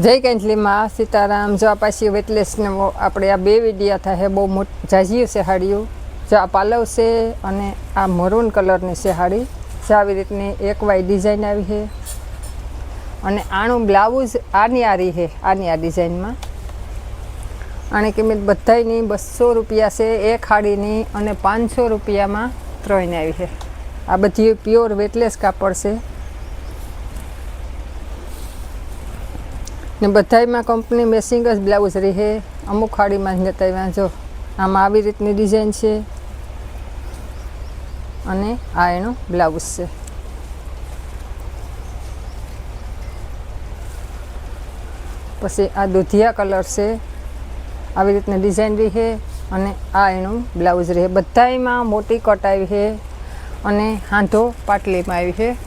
जय कैंथली माँ सीताराम। जो पासी वेटलेस ने આપણે આ બે વિડિયા થાય બહુ જાજી છે સાડીઓ। जो આ પાલવ છે અને આ મરૂન કલરની છે સાડી। જે આવી રીતની એક વાય ડિઝાઇન આવી છે અને આનું બ્લાઉઝ આની આરી છે, આની આ ડિઝાઇનમાં। આની કિંમત બધાયની 200 રૂપિયા છે એક સાડીની અને 500 રૂપિયામાં ત્રણ આવી છે। આ બધી પ્યોર વેટલેસ કાપડ છે ने बधाईमां कंपनी मेसिंग ज ब्लाउज रही है। अमुक खाड़ी में जता जो आम आवी रीतनी डिजाइन है अने आ एनो ब्लाउज है। पछी आ दूधिया कलर से आवी रीतनी डिजाइन रही है अने आ एनो ब्लाउज रही है। बधाईमां मोटी कट आई है अने हाथो पाटली में आई है।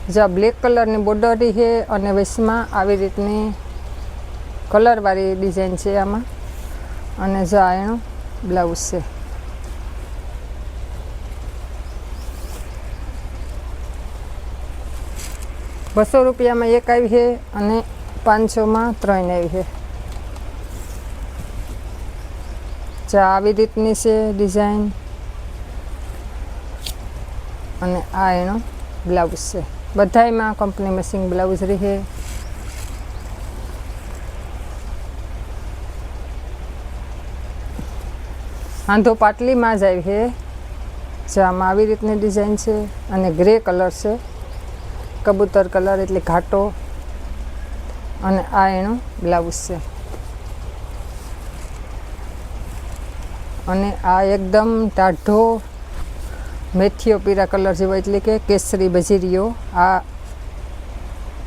जो ब्लेक कलर की बॉर्डर है और वेस्ट में आवी रीतनी कलर वाली डिजाइन है आमा। अने जो आनो ब्लाउज है। 200 रुपया में एक आई है और 500 में त्रण आई है। जो आवी रीतनी से डिजाइन और आ एनो ब्लाउज है। बधाई में कंपनी मेसिंग ब्लाउज रही है। हाथो पाटली में ज आई है। जो आम आवी रीतनी डिजाइन है और ग्रे कलर से कबूतर कलर एटले घाटो और आ एनो ब्लाउज है। और आ एकदम टाढ़ो मेथियो पीरा कलर जेवो एटले के केसरी बजीरियो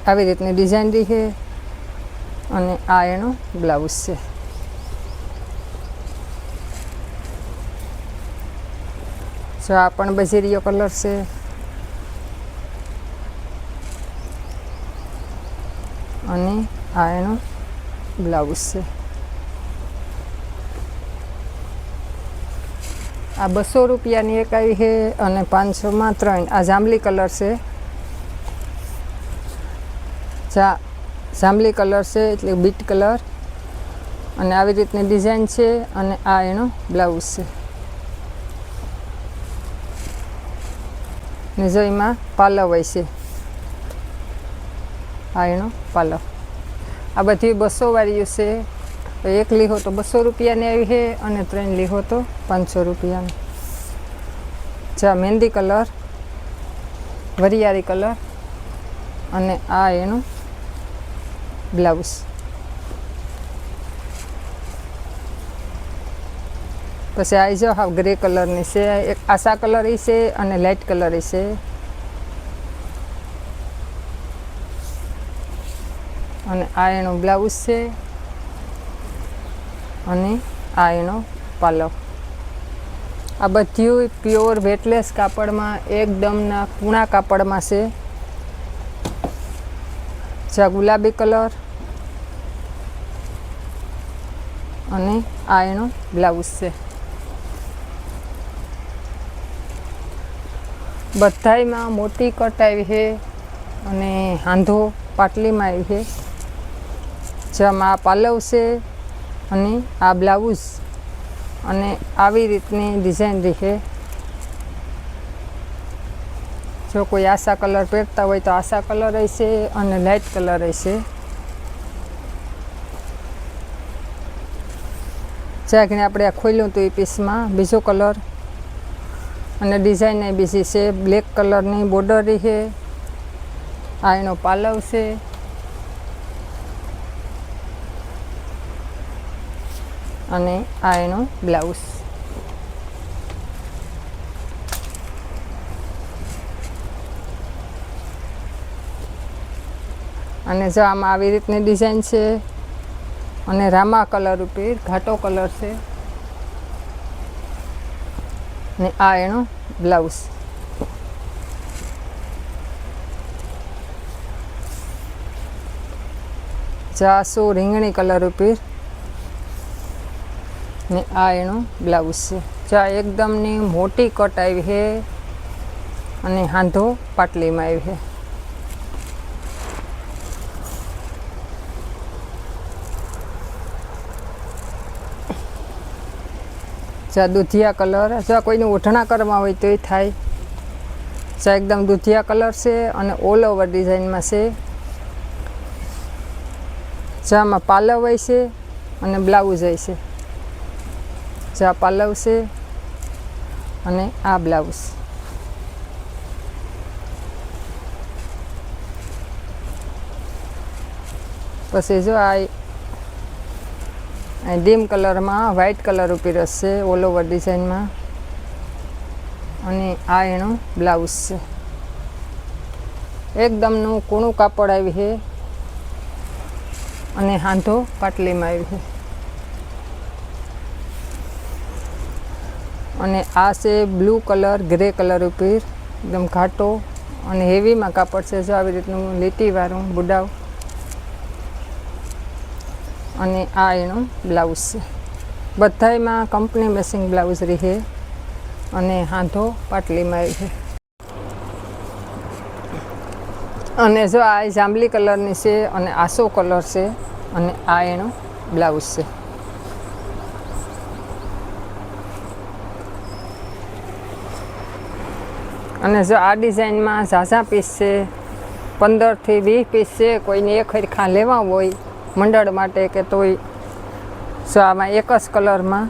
आवी रीतनी डिजाइन रही है और आ एनो ब्लाउज है। जो आ पण बजीरियो कलर से और आ एनो ब्लाउज है। आ 200 रुपया एक आई है और 500 में त्रण। आ जांबली कलर से जांबली कलर से एटले बीट कलर और आवी रीतनी डिजाइन है और आ एनो ब्लाउज है। ने जो एमां पालव होय छे आ एनो पालव। आ बधी 200 वाळी छे। एक लीहो तो 200 रुपया ने आई है और 3 लीहो तो 500 रुपया। जा मेहंदी कलर वरियारी कलर और आ एनो ब्लाउज। पछी आई जाओ हाफ ग्रे कलर से एक आशा कलर से और लाइट कलर से। और आ एनो ब्लाउज से और आ एनो पालव। आ बधी प्योर वेटलेस कापड़ में एकदम ना कूणा कापड़ में से। जा गुलाबी कलर और आ एनो ब्लाउज से। बधाई में मोटी कट आई है और हाथो पाटली में आई है। जम आ पालव से और आ ब्लाउज और आवी रीतनी डिजाइन रही है। जो कोई आशा कलर पहरता हो तो आशा कलर रहशे और लाइट कलर रहशे। जागने आपणे आ खोल्युं तो ए पीस में बीजो कलर और डिजाइन बीजी से ब्लेक कलर की बॉर्डर रही है। आ एनो पालव से और आ एनो ब्लाउज। और जो आम आवी रीतनी डिजाइन है और रामा कलर पर घाटो कलर से ने आ एनो ब्लाउज। जासो રીંગણી कलर पर ने आ एनो ब्लाउज है। जा एकदम मोटी कट आई है और हाथो पाटली में आई है। જો આ દૂધિયા કલર, જો આ કોઈને ઓઢણા કરવા હોય તોય થાય. જો એકદમ દૂધિયા કલર છે અને ઓલ ઓવર ડિઝાઇનમાં છે. જો આમાં પાલવ હોય છે અને બ્લાઉઝ હોય છે. જો આ પાલવ છે અને આ બ્લાઉઝ. પછી જો આ ડીમ કલરમાં વ્હાઇટ કલર ઉપીરસ છે ઓલ ઓવર ડિઝાઇનમાં અને આ એનું બ્લાઉઝ છે. એકદમનું કૂણું કાપડ આવી છે અને હાંધો પાટલીમાં આવી છે. અને આ છે બ્લુ કલર ગ્રે કલર ઉપર એકદમ ઘાટો અને હેવીમાં કાપડ છે. જો આવી રીતનું લીટીવાળું બુડાવ અને આ એનું બ્લાઉઝ છે. બધાયમાં કંપની મેસિંગ બ્લાઉઝ રહે અને હાંધો પાટલીમાં આવી છે. અને જો આ જાંબલી કલરની છે અને આસો કલર છે અને આ એનું બ્લાઉઝ છે. અને જો આ ડિઝાઇનમાં ઝાઝા પીસ છે, 15 થી 20 પીસ છે. કોઈને એક હરખા લેવા હોય મંડળ માટે કે તોય જો આમાં એક જ કલરમાં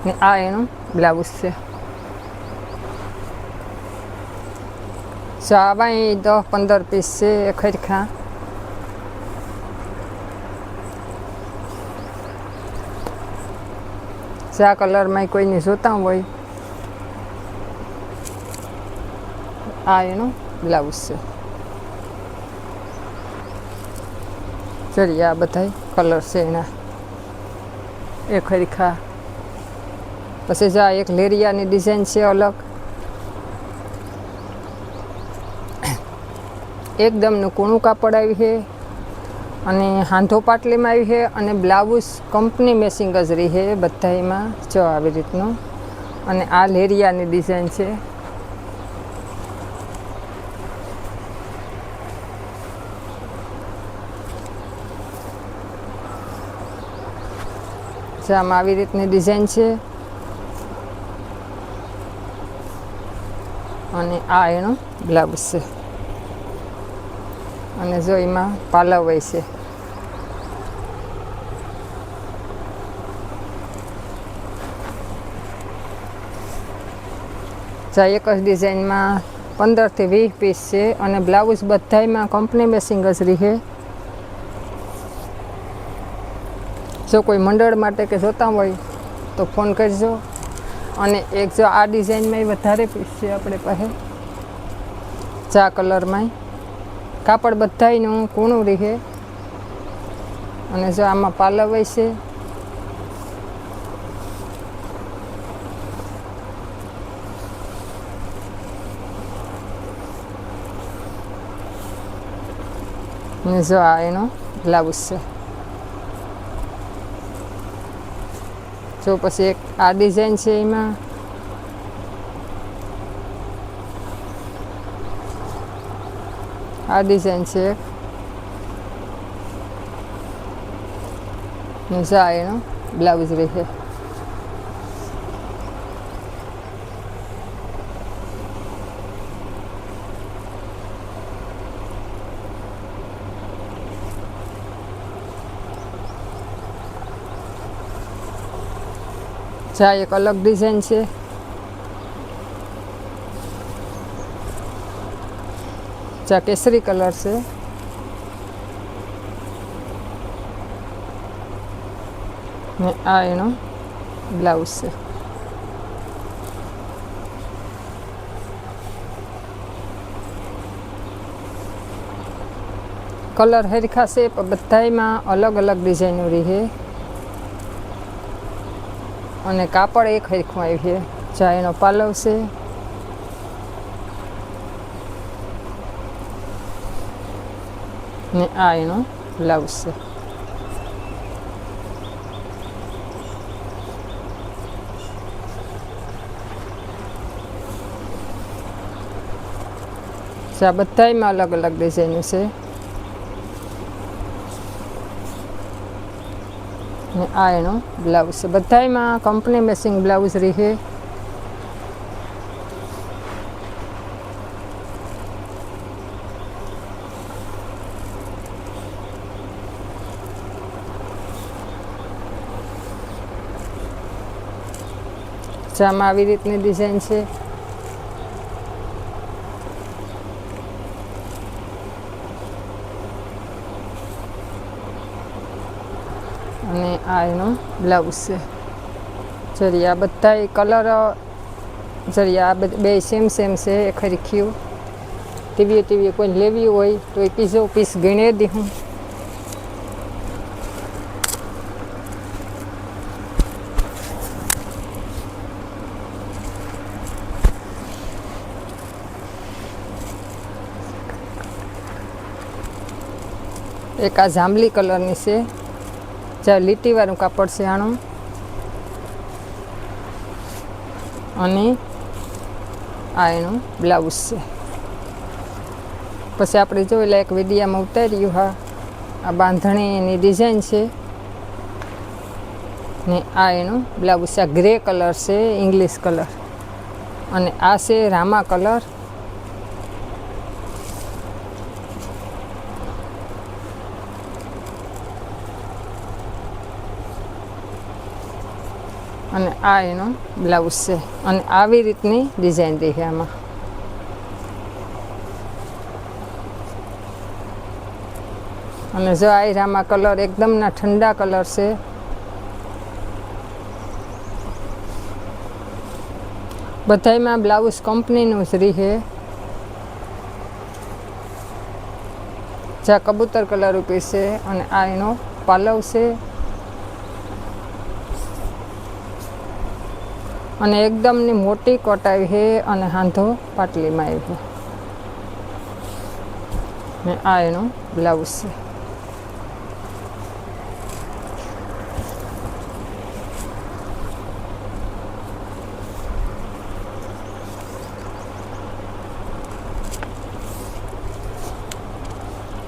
ને આ એનું બ્લાઉઝ છે. જો આમાં 10-15 પીસ છે એક હરખા. જો આ કલરમાં કોઈને જોતા હોય આ એનું બ્લાઉઝ છે. ચલીએ આ બધા કલર છે એના એક હરખા. પછી જો આ એક લેરિયાની ડિઝાઇન છે અલગ. એકદમનું કૂણું કાપડ આવી છે અને હાંધો પાટલીમાં આવી છે અને બ્લાઉઝ કંપની મેસિંગ જ રહી છે બધામાં. જો આવી રીતનું અને આ લેરિયાની ડિઝાઇન છે. આમાં આવી રીતની ડિઝાઇન છે અને આ એનું બ્લાઉઝ છે. અને જો એમાં પાલવ હોય છે. જા એક જ ડિઝાઇનમાં 15 થી 20 પીસ છે અને બ્લાઉઝ બધાયમાં કંપની મેસિંગ જ રહે. જો કોઈ મંડળ માટે કે જોતા હોય તો ફોન કરજો. અને એક જો આ ડિઝાઇનમાં વધારે પીસ છે આપણે પાસે. ચા કલરમાં કાપડ બધાયનું કૂણું રહે અને જો આમાં પાલવ હોય છે. અને જો આ એનો બ્લાઉઝ છે. જો પછી એક આ ડિઝાઇન છે એમાં આ ડિઝાઇન છે એક ને જો આ એનો બ્લાઉઝ રહે. જા એક અલગ ડિઝાઇન છે. જા કેસરી કલર છે ને આ એનો બ્લાઉઝ છે. કલર હરખા છે પણ બધાયમાં અલગ અલગ ડિઝાઇનો રહે અને કાપડ એક હરખું આવ્યું છે. જા એનો પાલવ છે ને આ એનો બ્લાઉઝ છે. જા બધાયમાં અલગ અલગ ડિઝાઇનો છે. ને આ એનો બ્લાઉઝ છે. બધાયમાં કંપની મેચિંગ બ્લાઉઝ રહે. આમાં આવી રીતની ડિઝાઇન છે. અને આ એનો બ્લાઉઝ છે. જરી આ બધા કલર જરી આ બે સેમ છે. એ ખરીખ્યું ટીવી કોઈ લેવી હોય તો એ પીસ ગણી દી હું. એક આ જાંબલી કલરની છે. જ્યાં લીટીવાળું કાપડ છે આનું. અને આ એનું બ્લાઉઝ છે. પછી આપણે જોયેલા એક વિડીયામાં ઉતાર્યું. હા, આ બાંધણીની ડિઝાઇન છે. ને આ એનું બ્લાઉઝ છે. આ ગ્રે કલર છે, ઇંગ્લિશ કલર. અને આ છે રામા કલર. અને આ એનો બ્લાઉઝ છે. અને આવી રીતની ડિઝાઇન રહી આમાં. અને જો આ રામા કલર એકદમના ઠંડા કલર છે. બધાયમાં બ્લાઉઝ કંપનીનું જ રહે. જ્યાં કબૂતર કલર ઉપર છે. અને આ એનો પાલવ છે. અને એકદમની મોટી કોટ આવી છે. અને હાંધો પાટલીમાં આવી છે. ને આ એનો બ્લાઉઝ છે.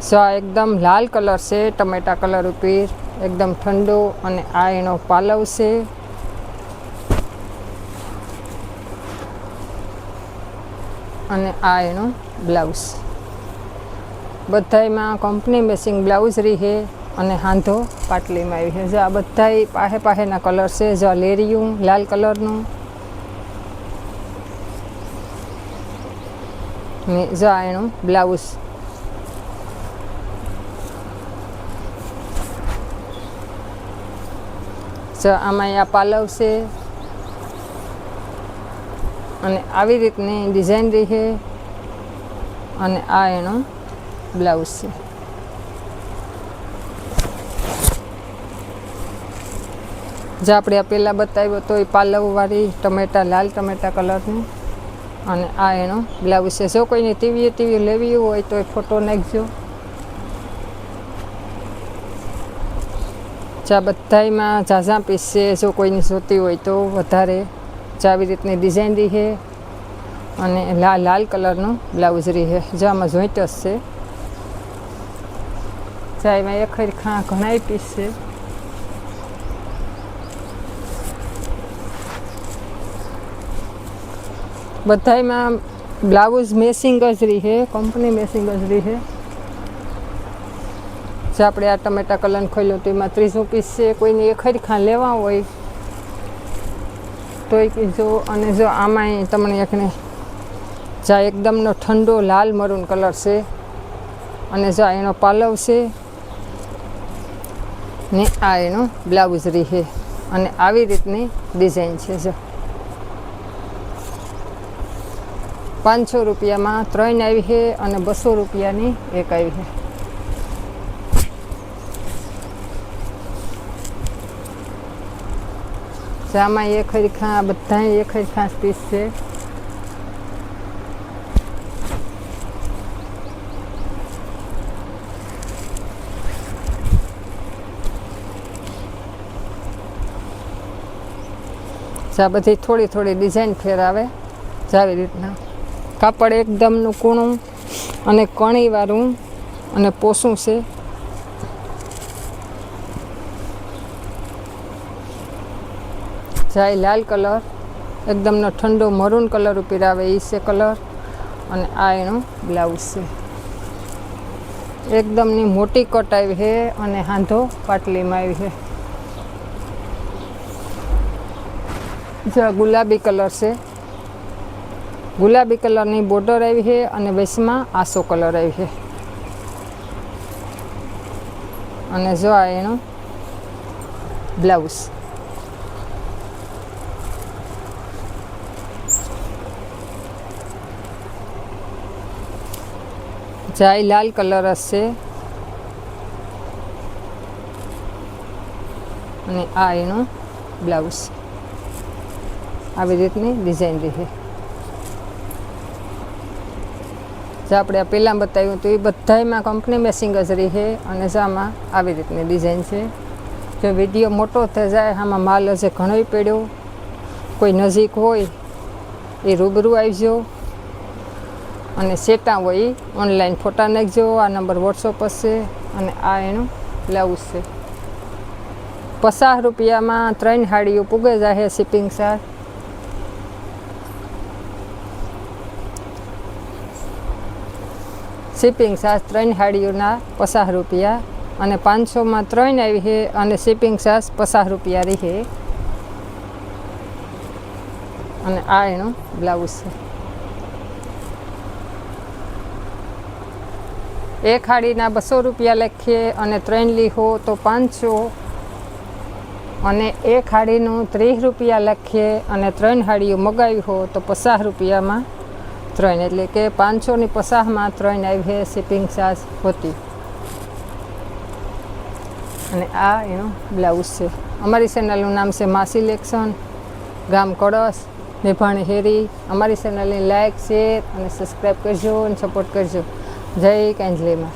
જો આ એકદમ લાલ કલર છે, ટમેટા કલર ઉપર એકદમ ઠંડો. અને આ એનો પાલવ છે. અને આ એનો બ્લાઉઝ. બધાયમાં કંપની મેચિંગ બ્લાઉઝ રહે. અને હાંધો પાટલીમાં આવી છે. જો આ બધાય પાહેના કલર છે. જો આ લેરિયું લાલ કલરનું. ને જો આ એનું બ્લાઉઝ. જો આમાં આ પાલવ છે. અને આવી રીતની ડિઝાઇન રહે. અને આ એનો બ્લાઉઝ છે. જે આપણે આ પહેલાં બતાવ્યો તો એ પાલવવાળી લાલ ટમેટા કલરની. અને આ એનો બ્લાઉઝ છે. જો કોઈને ટીવી લેવી હોય તો એ ફોટો નાખજો. જે આ બધાયમાં ઝાઝા પીસ છે. જો કોઈની જોતી હોય તો વધારે. આવી રીતની ડિઝાઇન રહે. અને લાલ કલરનું બ્લાઉઝ રહે. જે આમાં જોઈન્ટસ છે. જે એમાં એક ખરખા ઘણા પીસ છે. બધાયમાં બ્લાઉઝ મેચિંગ જ રહે. કંપની મેચિંગ જ રહે. જે આપણે આ ટમેટા કલર ખોલ્યો તો એમાં 30 પીસ છે. કોઈને એક ખરખા લેવા હોય તો જો. અને જો આમાંય તમને એકને જ્યાં એકદમનો ઠંડો લાલ મરૂન કલર છે. અને જો એનો પાલવ છે. ને આ એનો બ્લાઉઝ રહે. અને આવી રીતની ડિઝાઇન છે. જો 500 રૂપિયામાં 3 આવી છે. અને 200 રૂપિયાની એક આવી છે. આમાં એક ખરખા બધા એક ખરખા પીસ છે. આ બધી થોડી ડિઝાઇન ફેરાવે. આવી રીતના કાપડ એકદમનું કૂણું અને કણીવાળું અને પોસું છે. જાય લાલ કલર, એકદમનો ઠંડો મરૂન કલર ઉપર આવે એ છે કલર. અને આ એનું બ્લાઉઝ છે. એકદમની મોટી કટ આવી છે અને હાંધો પાટલીમાં આવી છે. જો ગુલાબી કલર છે, ગુલાબી કલરની બોર્ડર આવી છે અને વચમાં આસો કલર આવી છે. અને જો આ એનું બ્લાઉઝ. જાય લાલ કલર હશે અને આ એનું બ્લાઉઝ. આવી રીતની ડિઝાઇન રહે. જે આપણે આ પહેલાં બતાવ્યું તો એ બધામાં કંપની મેસિંગ જ રહે. અને આમાં આવી રીતની ડિઝાઇન છે. જો વિડીયો મોટો થઈ જાય, આમાં માલ હશે ઘણો પડ્યો. કોઈ નજીક હોય એ રૂબરૂ આવજો અને સેટા હોય એ ઓનલાઈન ફોટા નાખજો. આ નંબર વોટ્સઅપ હશે. અને આ એનું બ્લાઉઝ છે. 50 રૂપિયામાં 3 હાડીઓ પૂગે જાય શિપિંગ ચાર્જ. શિપિંગ ચાર્જ 3 હાડીઓના 50 રૂપિયા. અને 500માં 3 આવી છે અને શિપિંગ ચાર્જ 50 રૂપિયા રહે. અને આ એનું બ્લાઉઝ છે. એક હાડીના 200 રૂપિયા લખીએ અને 3 લીહો તો 500. અને એક હાડીનું 30 રૂપિયા લખીએ અને 3 હાડીઓ મગાવી હો તો 50 રૂપિયામાં 3. એટલે કે 500ની 50માં 3 આવી છે શિપિંગ ચાર્જ હોતી. અને આ એનું બ્લાઉઝ છે. અમારી ચેનલનું નામ છે મા સિલેક્શન, ગામ કળશ, મેભાણી હેરી. અમારી ચેનલને લાઇક, શેર અને સબસ્ક્રાઈબ કરજો અને સપોર્ટ કરજો. જય કાંજલીમાં.